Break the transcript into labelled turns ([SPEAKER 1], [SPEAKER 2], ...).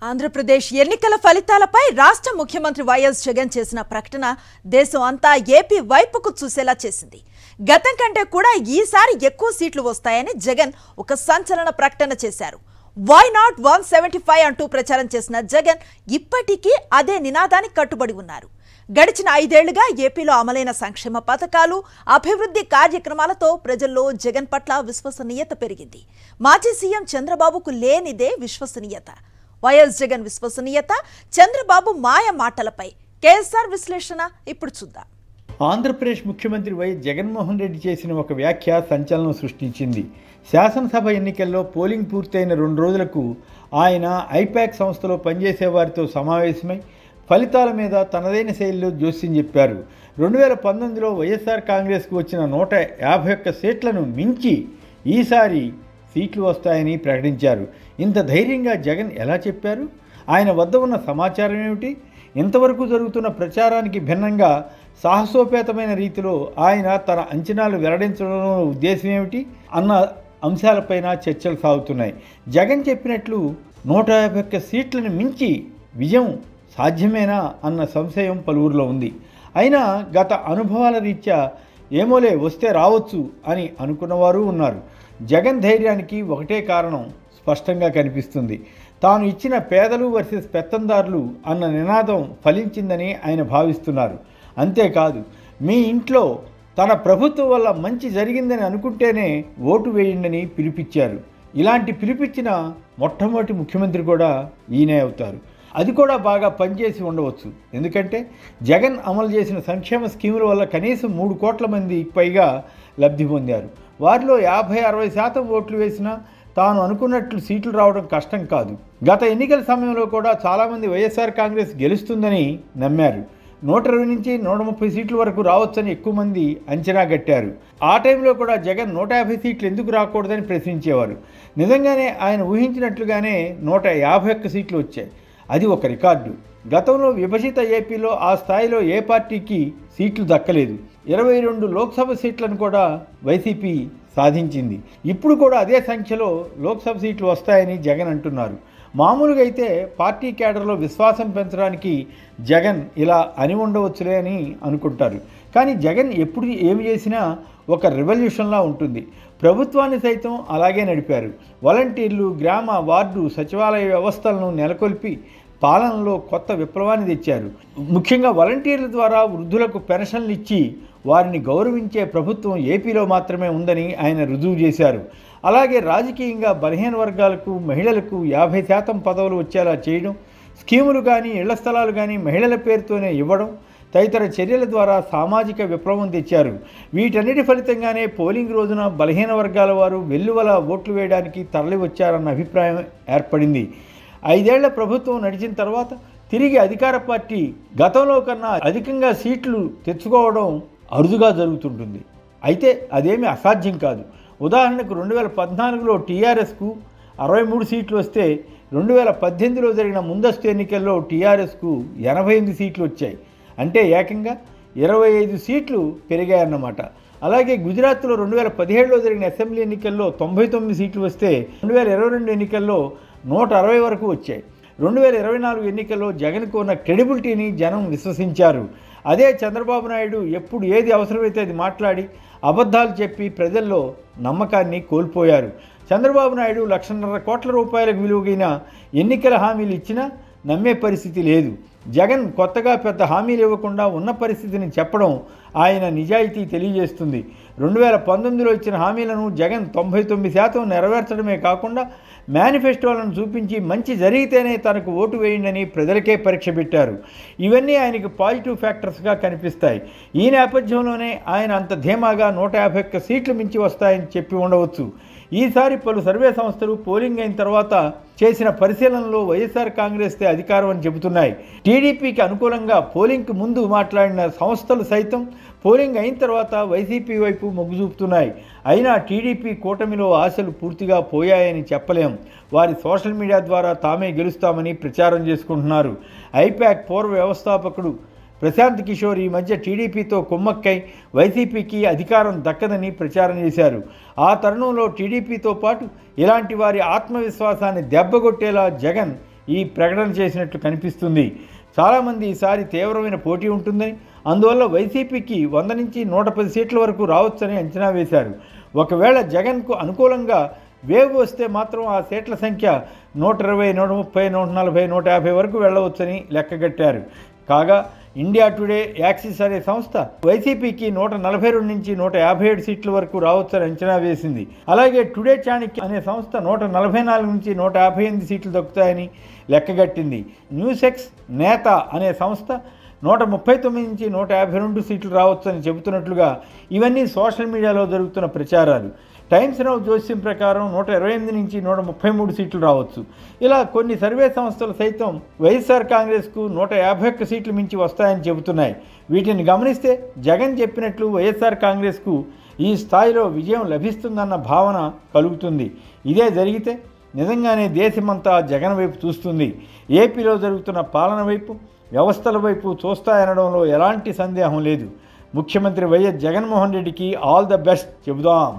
[SPEAKER 1] ఆంధ్రప్రదేశ్ ఎన్నికల ఫలితాలపై రాష్ట్ర ముఖ్యమంత్రి వైఎస్ జగన్ చేసిన ప్రకటన దేశం అంతా ఏపీ వైపుకు చూసేలా చేసింది. గతం కంటే కూడా ఈసారి ఎక్కువ సీట్లు వస్తాయని జగన్ ఒక సంచలన ప్రకటన చేశారు. వై నాట్ 175 అంటూ ప్రచారం చేసిన జగన్ ఇప్పటికీ అదే నినాదానికి కట్టుబడి ఉన్నారు. గడిచిన 5 ఏళ్లుగా ఏపీలో అమలైన సంక్షేమ పథకాలు, అభివృద్ధి కార్యక్రమాలతో ప్రజల్లో జగన్ పట్ల విశ్వసనీయత పెరిగింది. మాజీ సీఎం చంద్రబాబుకు లేనిదే విశ్వసనీయత. వైఎస్ జగన్ విశ్వసనీయత, చంద్రబాబు మాయ మాటలపై కేఎస్ఆర్ విశ్లేషణ ఇప్పుడు చూద్దాం.
[SPEAKER 2] ఆంధ్రప్రదేశ్ ముఖ్యమంత్రి వైఎస్ జగన్మోహన్ రెడ్డి చేసిన ఒక వ్యాఖ్య సంచలనం సృష్టించింది. శాసనసభ ఎన్నికల్లో పోలింగ్ పూర్తయిన 2 రోజులకు ఆయన ఐపాక్ సంస్థలో పనిచేసే వారితో సమావేశమై ఫలితాల మీద తనదైన శైలిలో జోస్యం చెప్పారు. 2019లో వైఎస్ఆర్ కాంగ్రెస్కు వచ్చిన 151 సీట్లను మించి ఈసారి సీట్లు వస్తాయని ప్రకటించారు. ఇంత ధైర్యంగా జగన్ ఎలా చెప్పారు? ఆయన వద్ద ఉన్న సమాచారం ఏమిటి? ఇంతవరకు జరుగుతున్న ప్రచారానికి భిన్నంగా సాహసోపేతమైన రీతిలో ఆయన తన అంచనాలు వెల్లడించడంలో ఉద్దేశం ఏమిటి అన్న అంశాలపైన చర్చలు సాగుతున్నాయి. జగన్ చెప్పినట్లు 151 సీట్లను మించి విజయం సాధ్యమేనా అన్న సంశయం పలువురిలో ఉంది. అయినా గత అనుభవాల రీత్యా ఏమోలే వస్తే రావచ్చు అని అనుకున్నవారు ఉన్నారు. జగన్ ధైర్యానికి ఒకటే కారణం స్పష్టంగా కనిపిస్తుంది. తాను ఇచ్చిన పేదలు వర్సెస్ పెత్తందారులు అన్న నినాదం ఫలించిందని ఆయన భావిస్తున్నారు. అంతేకాదు, మీ ఇంట్లో తన ప్రభుత్వం వల్ల మంచి జరిగిందని అనుకుంటేనే ఓటు వేయండి పిలిపించారు. ఇలాంటి పిలిపించిన మొట్టమొదటి ముఖ్యమంత్రి కూడా ఈయనే అవుతారు. అది కూడా బాగా పనిచేసి ఉండవచ్చు. ఎందుకంటే జగన్ అమలు చేసిన సంక్షేమ స్కీముల వల్ల కనీసం 3 కోట్ల మంది పైగా లబ్ధి పొందారు. వారిలో 50-60% ఓట్లు వేసినా తాను అనుకున్నట్లు సీట్లు రావడం కష్టం కాదు. గత ఎన్నికల సమయంలో కూడా చాలామంది వైఎస్ఆర్ కాంగ్రెస్ గెలుస్తుందని నమ్మారు. 120 నుంచి 130 సీట్ల వరకు రావచ్చని ఎక్కువ మంది అంచనా కట్టారు. ఆ టైంలో కూడా జగన్ 150 సీట్లు ఎందుకు రాకూడదని ప్రశ్నించేవారు. నిజంగానే ఆయన ఊహించినట్లుగానే 151 సీట్లు వచ్చాయి. అది ఒక రికార్డు. గతంలో విభజిత ఏపీలో ఆ స్థాయిలో ఏ పార్టీకి సీట్లు దక్కలేదు. 22 లోక్సభ సీట్లను కూడా వైసీపీ సాధించింది. ఇప్పుడు కూడా అదే సంఖ్యలో లోక్సభ సీట్లు వస్తాయని జగన్ అంటున్నారు. మామూలుగా అయితే పార్టీ కేడర్లో విశ్వాసం పెంచడానికి జగన్ ఇలా అని ఉండవచ్చులే అని అనుకుంటారు. కానీ జగన్ ఎప్పుడు ఏమి చేసినా ఒక రెవల్యూషన్లా ఉంటుంది. ప్రభుత్వాన్ని సైతం అలాగే నడిపారు. వాలంటీర్లు, గ్రామ, వార్డు, సచివాలయ వ్యవస్థలను నెలకొల్పి పాలనలో కొత్త విప్లవాన్ని తెచ్చారు. ముఖ్యంగా వాలంటీర్ల ద్వారా వృద్ధులకు పెన్షన్లు ఇచ్చి వారిని గౌరవించే ప్రభుత్వం ఏపీలో మాత్రమే ఉందని ఆయన రుజువు చేశారు. అలాగే రాజకీయంగా బలహీన వర్గాలకు, మహిళలకు 50% పదవులు వచ్చేలా చేయడం, స్కీములు కానీ ఇళ్ల స్థలాలు కానీ మహిళల పేరుతోనే ఇవ్వడం తదితర చర్యల ద్వారా సామాజిక విప్లవం తెచ్చారు. వీటన్నిటి ఫలితంగానే పోలింగ్ రోజున బలహీన వర్గాల వారు వెల్లువల ఓట్లు వేయడానికి తరలి వచ్చారన్న అభిప్రాయం ఏర్పడింది. 5 ఏళ్ల ప్రభుత్వం నడిచిన తర్వాత తిరిగి అధికార పార్టీ గతంలో కన్నా అధికంగా సీట్లు తెచ్చుకోవడం అరుదుగా జరుగుతుంటుంది. అయితే అదేమీ అసాధ్యం కాదు. ఉదాహరణకు 2014లో టీఆర్ఎస్కు 63 సీట్లు వస్తే 2018లో జరిగిన ముందస్తు ఎన్నికల్లో టీఆర్ఎస్కు 88 సీట్లు వచ్చాయి. అంటే ఏకంగా 25 సీట్లు పెరిగాయన్నమాట. అలాగే గుజరాత్లో 2017లో జరిగిన అసెంబ్లీ ఎన్నికల్లో 99 సీట్లు వస్తే 2022 ఎన్నికల్లో 160 వరకు వచ్చాయి. 2024 ఎన్నికల్లో జగన్కు ఉన్న క్రెడిబిలిటీని జనం విశ్వసించారు. అదే చంద్రబాబు నాయుడు ఎప్పుడు ఏది అవసరమైతే అది మాట్లాడి అబద్ధాలు చెప్పి ప్రజల్లో నమ్మకాన్ని కోల్పోయారు. చంద్రబాబు నాయుడు 1,50,000 కోట్ల రూపాయలకు విలువైన ఎన్నికల హామీలు ఇచ్చినా నమ్మే పరిస్థితి లేదు. జగన్ కొత్తగా పెద్ద హామీలు ఇవ్వకుండా ఉన్న పరిస్థితిని చెప్పడం ఆయన నిజాయితీ తెలియజేస్తుంది. 2019లో ఇచ్చిన హామీలను జగన్ 99% నెరవేర్చడమే కాకుండా మేనిఫెస్టోలను చూపించి మంచి జరిగితేనే తనకు ఓటు వేయండి ప్రజలకే పరీక్ష పెట్టారు. ఇవన్నీ ఆయనకు పాజిటివ్ ఫ్యాక్టర్స్గా కనిపిస్తాయి. ఈ నేపథ్యంలోనే ఆయన అంత ధీమాగా 151 సీట్లు మించి వస్తాయని చెప్పి ఉండవచ్చు. ఈసారి పలు సర్వే సంస్థలు పోలింగ్ అయిన తర్వాత చేసిన పరిశీలనలో వైఎస్ఆర్ కాంగ్రెస్దే అధికారం అని చెబుతున్నాయి. టీడీపీకి అనుకూలంగా పోలింగ్కి ముందు మాట్లాడిన సంస్థలు సైతం పోలింగ్ అయిన తర్వాత వైసీపీ వైపు మొగ్గు చూపుతున్నాయి. అయినా టీడీపీ కూటమిలో ఆశలు పూర్తిగా పోయాయని చెప్పలేం. వారి సోషల్ మీడియా ద్వారా తామే గెలుస్తామని ప్రచారం చేసుకుంటున్నారు. ఐపాక్ పూర్వ వ్యవస్థాపకుడు ప్రశాంత్ కిషోర్ ఈ మధ్య టీడీపీతో కుమ్మక్కై వైసీపీకి అధికారం దక్కదని ప్రచారం చేశారు. ఆ తరుణంలో టీడీపీతో పాటు ఇలాంటి వారి ఆత్మవిశ్వాసాన్ని దెబ్బగొట్టేలా జగన్ ఈ ప్రకటన చేసినట్లు కనిపిస్తుంది. చాలామంది ఈసారి తీవ్రమైన పోటీ ఉంటుందని, అందువల్ల వైసీపీకి 100 నుంచి 110 సీట్ల వరకు రావచ్చని అంచనా వేశారు. ఒకవేళ జగన్కు అనుకూలంగా వేవ్ వస్తే మాత్రం ఆ సీట్ల సంఖ్య 120, 130, 140, 150 వరకు వెళ్ళవచ్చని లెక్కగట్టారు. కాగా ఇండియా టుడే యాక్సిస్ అనే సంస్థ వైసీపీకి 142 నుంచి 157 సీట్ల వరకు రావచ్చని అంచనా వేసింది. అలాగే టుడే చాణక్య అనే సంస్థ 144 నుంచి 158 సీట్లు దక్కుతాయని లెక్కగట్టింది. న్యూసెక్స్ నేత అనే సంస్థ 139 నుంచి 152 సీట్లు రావచ్చని చెబుతున్నట్లుగా ఇవన్నీ సోషల్ మీడియాలో జరుగుతున్న ప్రచారాలు. టైమ్స్ నౌ జోస్యం ప్రకారం 128 నుంచి 133 సీట్లు రావచ్చు. ఇలా కొన్ని సర్వే సంస్థలు సైతం వైఎస్ఆర్ కాంగ్రెస్కు 151 సీట్లు మించి వస్తాయని చెబుతున్నాయి. వీటిని గమనిస్తే జగన్ చెప్పినట్లు వైఎస్ఆర్ కాంగ్రెస్కు ఈ స్థాయిలో విజయం లభిస్తుందన్న భావన కలుగుతుంది. ఇదే జరిగితే నిజంగానే దేశమంతా జగన్ వైపు చూస్తుంది. ఏపీలో జరుగుతున్న పాలన వైపు, వ్యవస్థల వైపు చూస్తాయనడంలో ఎలాంటి సందేహం లేదు. ముఖ్యమంత్రి వైఎస్ జగన్మోహన్ రెడ్డికి ఆల్ ద బెస్ట్ చెబుదాం.